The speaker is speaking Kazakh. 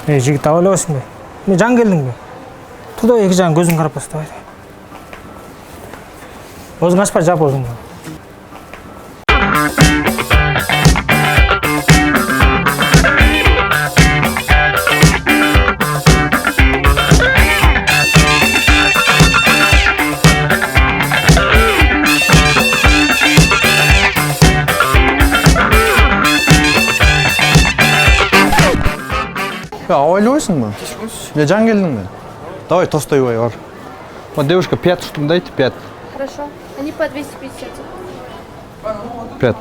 Жігіт алып бе? Мен жаң келдің бе? Тұр да екі жағын көзін қарап басты. Өзің ашпа, жап өзің. Ya ойлайсың ба? Я жаң келдің бе? Давай тостой бар. Вот девушка 5 штук дайте, 5. Хорошо. Они по 250. 5.